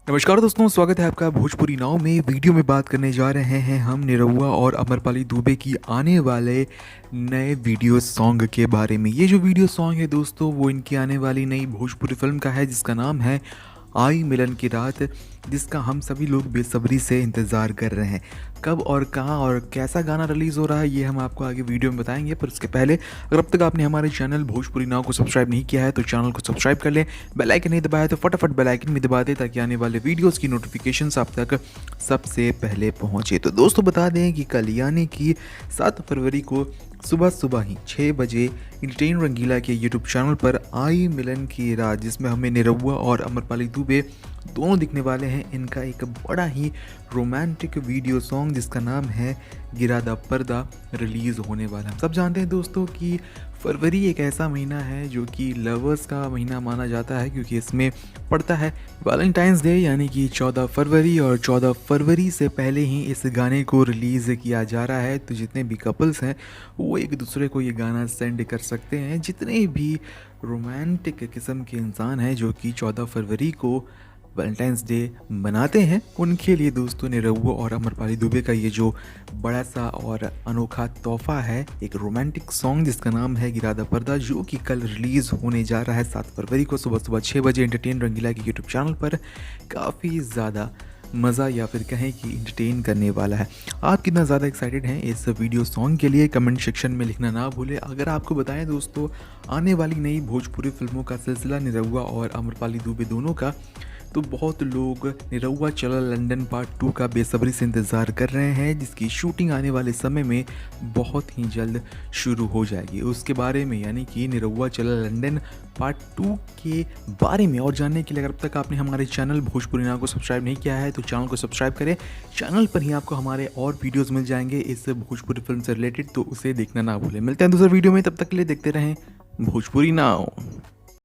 नमस्कार दोस्तों, स्वागत है आपका भोजपुरी नाव में। वीडियो में बात करने जा रहे हैं हम निरहुआ और अमरपाली दुबे की आने वाले नए वीडियो सॉन्ग के बारे में। ये जो वीडियो सॉन्ग है दोस्तों, वो इनकी आने वाली नई भोजपुरी फिल्म का है जिसका नाम है आई मिलन की रात, जिसका हम सभी लोग बेसब्री से इंतज़ार कर रहे हैं। कब और कहाँ और कैसा गाना रिलीज़ हो रहा है ये हम आपको आगे वीडियो में बताएंगे, पर उसके पहले अगर अब तक आपने हमारे चैनल भोजपुरी नाव को सब्सक्राइब नहीं किया है तो चैनल को सब्सक्राइब कर लें। बेल आइकन नहीं दबाया तो फटाफट बेल आइकन भी दबा दें ताकि आने वाले वीडियोज़ की नोटिफिकेशंस आप तक सबसे पहले पहुँचे। तो दोस्तों बता दें कि कल यानी कि 7 फरवरी को सुबह सुबह ही 6 बजे इंटरटेन रंगीला के यूट्यूब चैनल पर आई मिलन की रात, जिसमें हमें निरहुआ और अमरपाली दुबे दोनों दिखने वाले हैं, इनका एक बड़ा ही रोमांटिक वीडियो सॉन्ग जिसका नाम है गिरा दा पर्दा रिलीज़ होने वाला है। सब जानते हैं दोस्तों कि फरवरी एक ऐसा महीना है जो कि लवर्स का महीना माना जाता है, क्योंकि इसमें पड़ता है वैलेंटाइंस डे यानी कि 14 फरवरी, और 14 फरवरी से पहले ही इस गाने को रिलीज़ किया जा रहा है। तो जितने भी कपल्स हैं वो एक दूसरे को ये गाना सेंड कर सकते हैं। जितने भी रोमांटिक किस्म के इंसान हैं जो कि 14 फरवरी को वैलेंटाइंस डे मनाते हैं, उनके लिए दोस्तों निरहुआ और अमरपाली दुबे का ये जो बड़ा सा और अनोखा तोहफा है, एक रोमांटिक सॉन्ग जिसका नाम है गिरा दा पर्दा, जो कि कल रिलीज़ होने जा रहा है 7 फरवरी को सुबह सुबह 6 बजे एंटरटेन रंगीला के यूट्यूब चैनल पर। काफ़ी ज़्यादा मज़ा या फिर कहें कि इंटरटेन करने वाला है। आप कितना ज़्यादा एक्साइटेड हैं इस वीडियो सॉन्ग के लिए कमेंट सेक्शन में लिखना ना भूलें। अगर आपको बताएं दोस्तों, आने वाली नई भोजपुरी फिल्मों का सिलसिला निरहुआ और अमरपाली दुबे दोनों का, तो बहुत लोग निरहुआ चला लंदन पार्ट 2 का बेसब्री से इंतज़ार कर रहे हैं, जिसकी शूटिंग आने वाले समय में बहुत ही जल्द शुरू हो जाएगी। उसके बारे में यानी कि निरहुआ चला लंदन पार्ट 2 के बारे में और जानने के लिए अगर अब तक आपने हमारे चैनल भोजपुरी नाव को सब्सक्राइब नहीं किया है तो चैनल को सब्सक्राइब करें। चैनल पर ही आपको हमारे और वीडियोज़ मिल जाएंगे इस भोजपुरी फिल्म से रिलेटेड, तो उसे देखना ना भूलें। मिलते हैं दूसरे वीडियो में, तब तक के लिए देखते रहें भोजपुरी नाव।